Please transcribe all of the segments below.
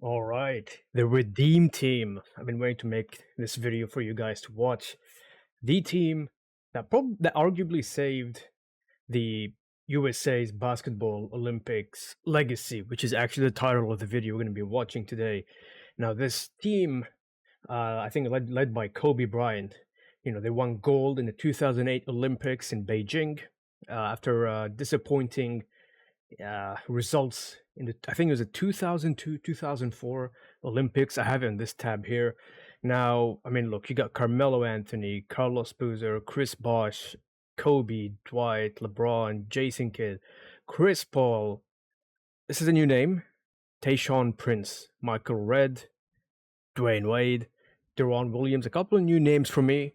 All right, the Redeem Team. I've been waiting to make this video for you guys to watch. The team that arguably saved the USA's basketball Olympics legacy, which is actually the title of the video we're going to be watching today. Now, this team, I think led by Kobe Bryant, they won gold in the 2008 Olympics in Beijing after disappointing results in the I think it was the 2002 2004 Olympics. I have it on this tab here. Now, I mean, look, you got Carmelo Anthony, Carlos Boozer, Chris Bosh, Kobe, Dwight, LeBron, Jason Kidd, Chris Paul. This is a new name. Tayshaun Prince, Michael Redd, Dwayne Wade, Deron Williams. A couple of new names for me.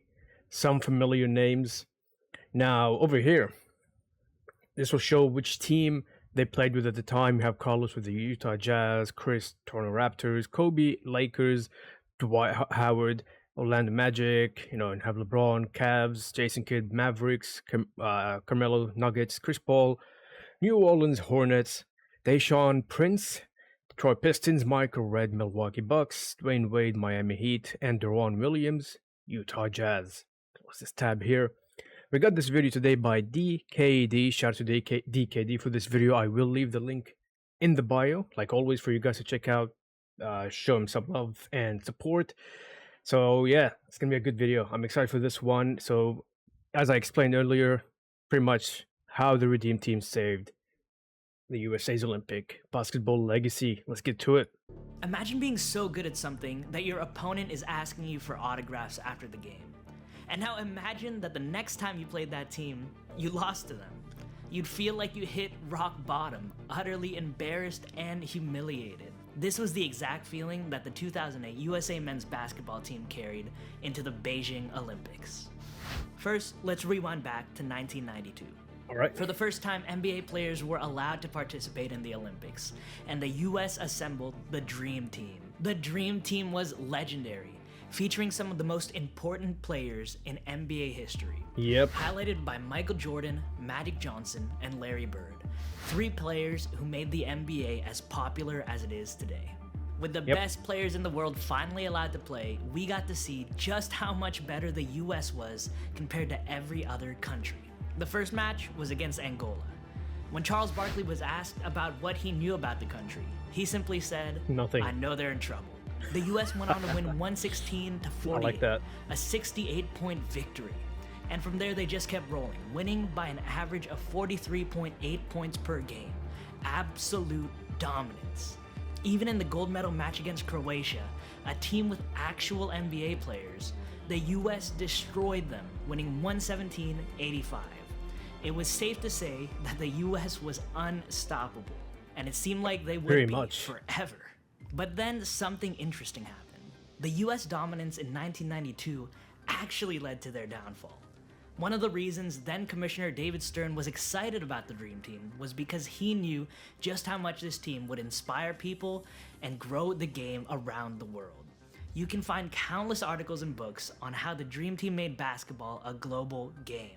Some familiar names. Now, over here, this will show which team they played with at the time. You have Carlos with the Utah Jazz, Chris Toronto Raptors, Kobe Lakers, Dwight Howard Orlando Magic, and have LeBron Cavs, Jason Kidd Mavericks, Carmelo Nuggets, Chris Paul New Orleans Hornets, Tayshaun Prince Detroit Pistons, Michael Redd Milwaukee Bucks, Dwayne Wade Miami Heat, and Deron Williams Utah Jazz. Close this tab here. We got this video today by DKD. Shout out to DKD for this video. I will leave the link in the bio, like always, for you guys to check out, show him some love and support. So yeah, it's gonna be a good video. I'm excited for this one. So as I explained earlier, pretty much how the Redeem Team saved the USA's Olympic basketball legacy. Let's get to it. Imagine being so good at something that your opponent is asking you for autographs after the game. And now imagine that the next time you played that team, you lost to them. You'd feel like you hit rock bottom, utterly embarrassed and humiliated. This was the exact feeling that the 2008 USA men's basketball team carried into the Beijing Olympics. First, let's rewind back to 1992. All right. For the first time, NBA players were allowed to participate in the Olympics, and the US assembled the Dream Team. The Dream Team was legendary, featuring some of the most important players in NBA history. Yep. Highlighted by Michael Jordan, Magic Johnson, and Larry Bird. Three players who made the NBA as popular as it is today. With the best players in the world finally allowed to play, we got to see just how much better the US was compared to every other country. The first match was against Angola. When Charles Barkley was asked about what he knew about the country, he simply said, Nothing. "I know they're in trouble." The US went on to win 116 to 48, I like that. a 68-point victory. And from there, they just kept rolling, winning by an average of 43.8 points per game. Absolute dominance. Even in the gold medal match against Croatia, a team with actual NBA players, the US destroyed them, winning 117-85. It was safe to say that the US was unstoppable, and it seemed like they would be forever. But then something interesting happened. The US dominance in 1992 actually led to their downfall. One of the reasons then Commissioner David Stern was excited about the Dream Team was because he knew just how much this team would inspire people and grow the game around the world. You can find countless articles and books on how the Dream Team made basketball a global game.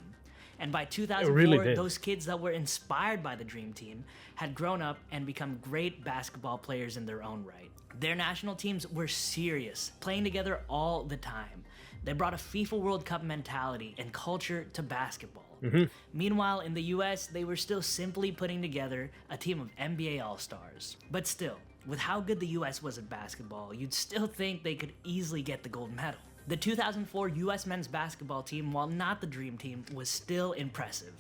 And by 2004, those kids that were inspired by the Dream Team had grown up and become great basketball players in their own right. Their national teams were serious, playing together all the time. They brought a FIFA World Cup mentality and culture to basketball. Meanwhile, in the US, they were still simply putting together a team of NBA All-Stars. But still, with how good the US was at basketball, you'd still think they could easily get the gold medal. The 2004 US men's basketball team, while not the Dream Team, was still impressive.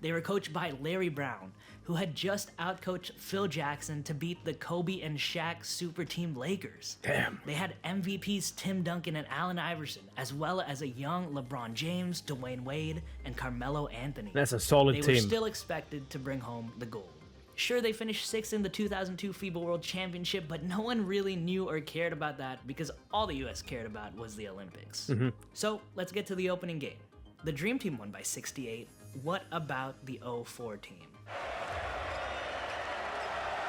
They were coached by Larry Brown, who had just outcoached Phil Jackson to beat the Kobe and Shaq super team Lakers. Damn. They had MVPs Tim Duncan and Allen Iverson, as well as a young LeBron James, Dwayne Wade, and Carmelo Anthony. That's a solid team. They were still expected to bring home the gold. Sure, they finished 6th in the 2002 FIBA World Championship, but no one really knew or cared about that because all the US cared about was the Olympics. So let's get to the opening game. The Dream Team won by 68. What about the 04 team?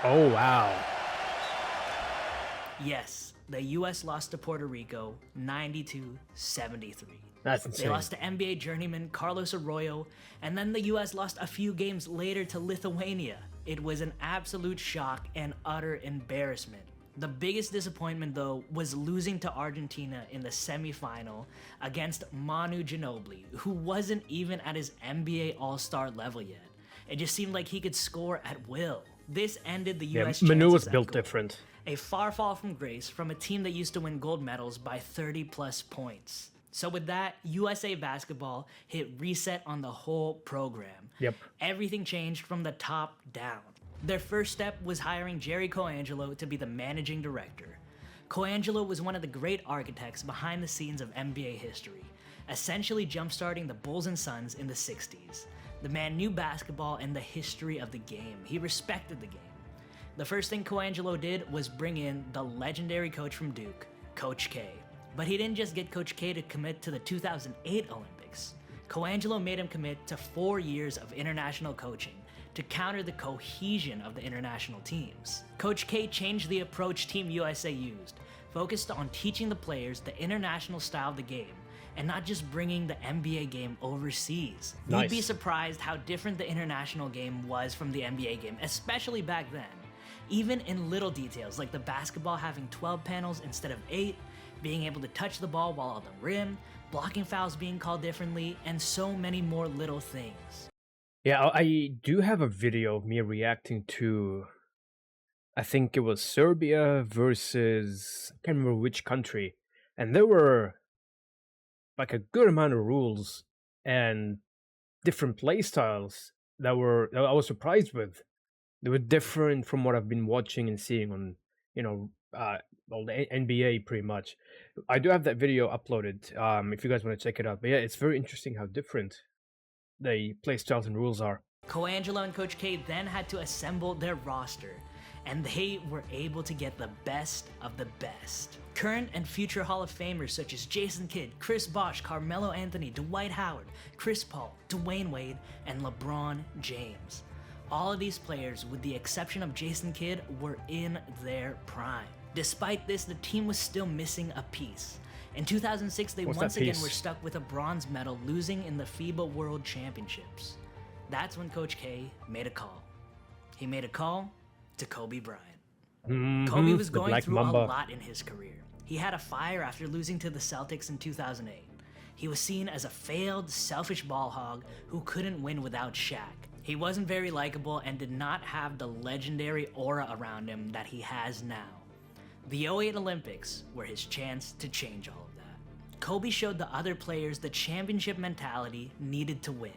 Oh, wow. Yes, the US lost to Puerto Rico 92-73. That's insane. They lost to NBA journeyman Carlos Arroyo, and then the US lost a few games later to Lithuania. It was an absolute shock and utter embarrassment. The biggest disappointment, though, was losing to Argentina in the semifinal against Manu Ginobili, who wasn't even at his NBA All-Star level yet. It just seemed like he could score at will. This ended the Yeah, US Manu was chances at built gold. different. A far fall from grace from a team that used to win gold medals by 30 plus points. So with that, USA basketball hit reset on the whole program. Yep. Everything changed from the top down. Their first step was hiring Jerry Coangelo to be the managing director. Coangelo was one of the great architects behind the scenes of NBA history, essentially jump-starting the Bulls and Suns in the 60s. The man knew basketball and the history of the game. He respected the game. The first thing Coangelo did was bring in the legendary coach from Duke, Coach K. But he didn't just get Coach K to commit to the 2008 Olympics. Coangelo made him commit to 4 years of international coaching to counter the cohesion of the international teams. Coach K changed the approach Team USA used, focused on teaching the players the international style of the game, and not just bringing the NBA game overseas. Nice. You'd be surprised how different the international game was from the NBA game, especially back then. Even in little details like the basketball having 12 panels instead of 8, being able to touch the ball while on the rim, blocking fouls being called differently, and so many more little things. Yeah, I do have a video of me reacting to, I think it was Serbia versus, I can't remember which country. And there were like a good amount of rules and different play styles that I was surprised with. They were different from what I've been watching and seeing on, all the NBA pretty much. I do have that video uploaded, if you guys want to check it out. But yeah, it's very interesting how different the play styles and rules are. Coangelo and Coach K then had to assemble their roster, and they were able to get the best of the best. Current and future Hall of Famers such as Jason Kidd, Chris Bosh, Carmelo Anthony, Dwight Howard, Chris Paul, Dwayne Wade, and LeBron James. All of these players, with the exception of Jason Kidd, were in their prime. Despite this, the team was still missing a piece. In 2006, they What's once that again piece? were stuck with a bronze medal, losing in the FIBA World Championships. That's when Coach K made a call. He made a call to Kobe Bryant. Kobe was the going Black through Mamba. a lot in his career. He had a fire after losing to the Celtics in 2008. He was seen as a failed, selfish ball hog who couldn't win without Shaq. He wasn't very likable and did not have the legendary aura around him that he has now. The '08 Olympics were his chance to change all of that. Kobe showed the other players the championship mentality needed to win.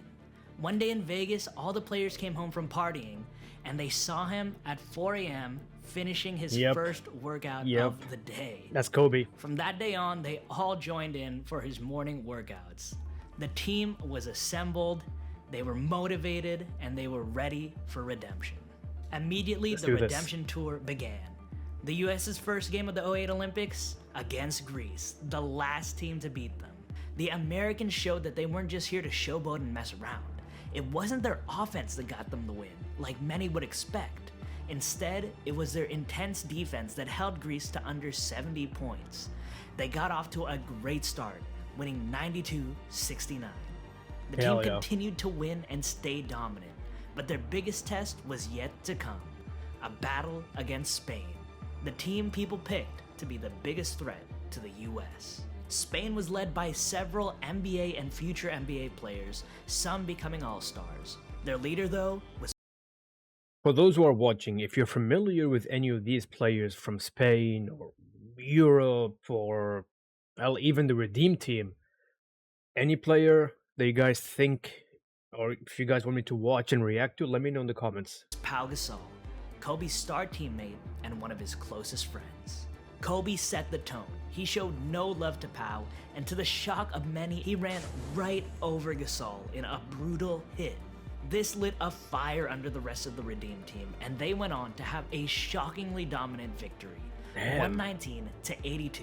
One day in Vegas, all the players came home from partying, and they saw him at 4 a.m. finishing his Yep. first workout Yep. of the day. That's Kobe. From that day on, they all joined in for his morning workouts. The team was assembled, they were motivated, and they were ready for redemption. Immediately, Let's the do this. redemption tour began. The US's first game of the '08 Olympics against Greece, the last team to beat them. The Americans showed that they weren't just here to showboat and mess around. It wasn't their offense that got them the win, like many would expect. Instead, it was their intense defense that held Greece to under 70 points. They got off to a great start, winning 92-69. The Hell team yeah. continued to win and stay dominant, but their biggest test was yet to come, a battle against Spain, the team people picked to be the biggest threat to the US. Spain was led by several NBA and future NBA players, some becoming all-stars. Their leader, though, was For those who are watching, if you're familiar with any of these players from Spain or Europe or well, even the Redeem team, any player that you guys think or if you guys want me to watch and react to, let me know in the comments. Pau Gasol, Kobe's star teammate and one of his closest friends. Kobe set the tone. He showed no love to Pau, and to the shock of many, he ran right over Gasol in a brutal hit. This lit a fire under the rest of the Redeem team, and they went on to have a shockingly dominant victory, Damn. 119-82,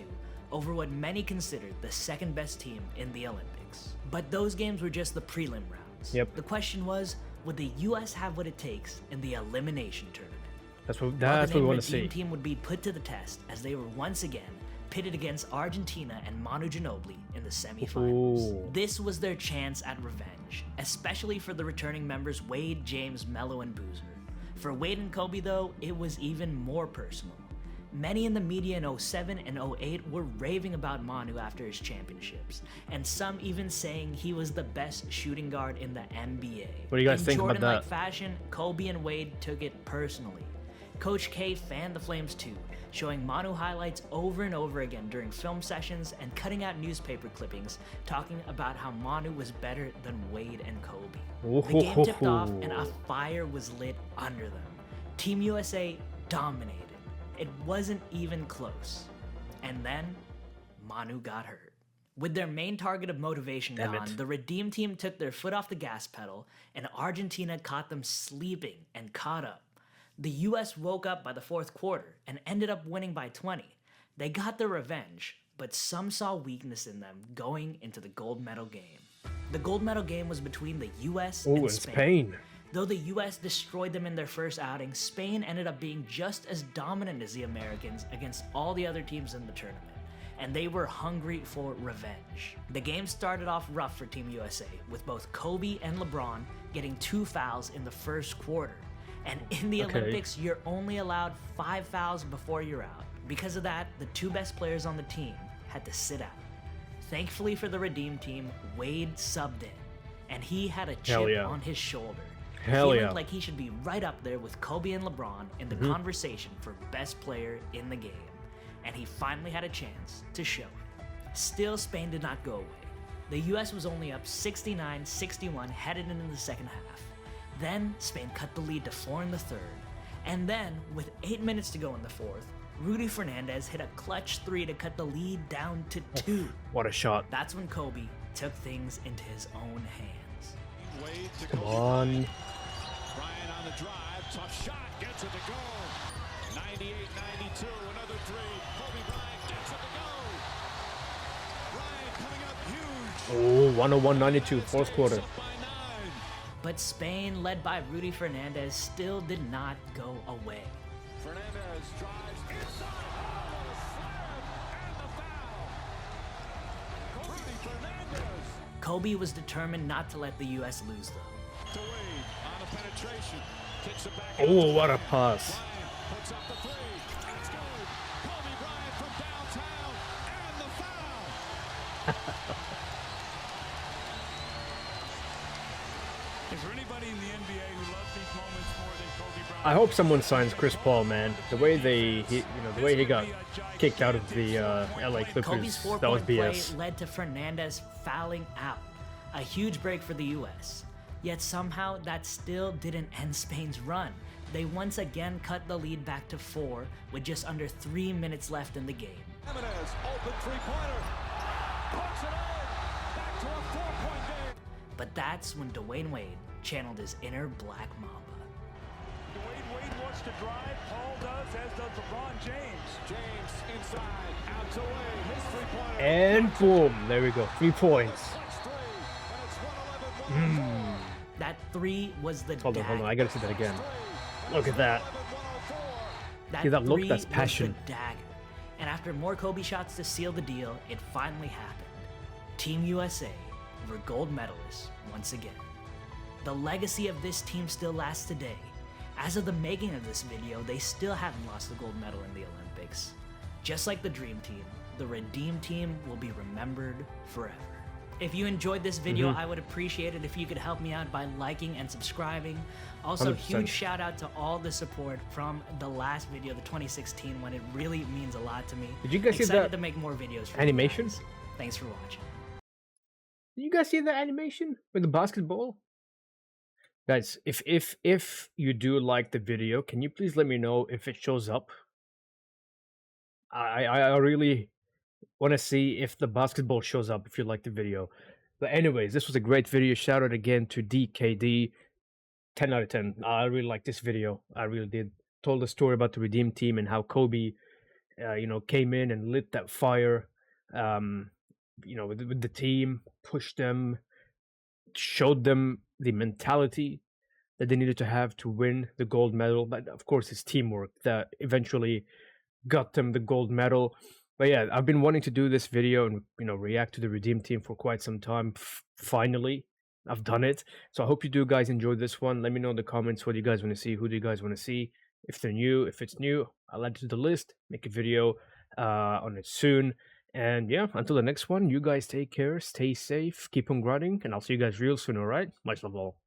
over what many considered the second best team in the Olympics. But those games were just the prelim rounds. Yep. The question was, would the US have what it takes in the elimination tournament? That's what Well, we the want to Redeem see. team would be put to the test as they were once again pitted against Argentina and Manu Ginobili in the semifinals. Ooh. This was their chance at revenge, especially for the returning members Wade, James, Melo, and Boozer. For Wade and Kobe, though, it was even more personal. Many in the media in 07 and 08 were raving about Manu after his championships, and some even saying he was the best shooting guard in the NBA. What do you guys think about that? In Jordan-like fashion, Kobe and Wade took it personally. Coach K fanned the Flames too, showing Manu highlights over and over again during film sessions and cutting out newspaper clippings talking about how Manu was better than Wade and Kobe. The game tipped off and a fire was lit under them. Team USA dominated. It wasn't even close. And then Manu got hurt. With their main target of motivation gone, the Redeem Team took their foot off the gas pedal, and Argentina caught them sleeping and caught up. The US woke up by the fourth quarter and ended up winning by 20. They got their revenge, but some saw weakness in them going into the gold medal game. The gold medal game was between the US and Spain. Though the US destroyed them in their first outing, Spain ended up being just as dominant as the Americans against all the other teams in the tournament, and they were hungry for revenge. The game started off rough for Team USA, with both Kobe and LeBron getting 2 fouls in the first quarter. And in the Olympics, you're only allowed 5 fouls before you're out. Because of that, the 2 best players on the team had to sit out. Thankfully for the Redeem Team, Wade subbed in, and he had a chip on his shoulder. Feeling like he should be right up there with Kobe and LeBron in the conversation for best player in the game. And he finally had a chance to show it. Still, Spain did not go away. The US was only up 69-61 headed into the second half. Then, Spain cut the lead to 4 in the third. And then, with 8 minutes to go in the fourth, Rudy Fernandez hit a clutch 3 to cut the lead down to 2. What a shot. That's when Kobe took things into his own hands. Come on. Bryant on the drive, tough shot, gets it to go. 98-92, another 3. Kobe Bryant gets it to go. Bryant coming up huge. Oh, 101-92, fourth quarter. But Spain, led by Rudy Fernandez, still did not go away. Fernandez drives inside. Oh, slam and the foul. Rudy Fernandez. Kobe was determined not to let the US lose though. To Wade on a penetration. Kicks it back. Oh, what a pass. Bryant puts up the 3. That's good. Kobe Bryant from downtown and the foul. Is there anybody in the NBA who loves these moments more than Kobe Bryant? I hope someone signs Chris Paul, man. The way the way he got kicked out of the LA Kobe's Clippers, that was 4-point play BS. led to Fernandez fouling out. A huge break for the US. Yet somehow that still didn't end Spain's run. They once again cut the lead back to 4 with just under 3 minutes left in the game. Jimenez, open 3-pointer. Puts it in. Back to a 4-point game. But that's when Dwayne Wade channeled his inner Black Mamba. Wade wants to drive. Paul does, as does LeBron James. James inside, out to Wade. His 3-pointer. And boom, there we go, 3 points. Clutch 3, and it's 111. That 3 was the Hold on, I gotta see that again. 3, Look at that. See that look? That's passion. Was the dagger. And after more Kobe shots to seal the deal, it finally happened. Team USA were gold medalists once again. The legacy of this team still lasts today. As of the making of this video, they still haven't lost the gold medal in the Olympics. Just like the Dream Team, the Redeem Team will be remembered forever. If you enjoyed this video, I would appreciate it if you could help me out by liking and subscribing. Also, 100%. huge shout out to all the support from the last video, the 2016 one. It really means a lot to me. Did you guys see Excited that to make more videos for animation? you guys. Thanks for watching. Did you guys see the animation with the basketball? Guys, if you do like the video, can you please let me know if it shows up? I really want to see if the basketball shows up if you like the video. But anyways, this was a great video. Shout out again to DKD. 10 out of 10. I really like this video. I really did. Told the story about the Redeem Team and how Kobe, came in and lit that fire. With the team, pushed them, showed them the mentality that they needed to have to win the gold medal. But of course, it's teamwork that eventually got them the gold medal. But yeah, I've been wanting to do this video and react to the Redeem Team for quite some time. Finally, I've done it. So I hope you do guys enjoy this one. Let me know in the comments what you guys want to see. Who do you guys want to see? If it's new, I'll add it to the list, make a video on it soon. And yeah, until the next one, you guys take care, stay safe, keep on grinding, and I'll see you guys real soon, alright? Much love all.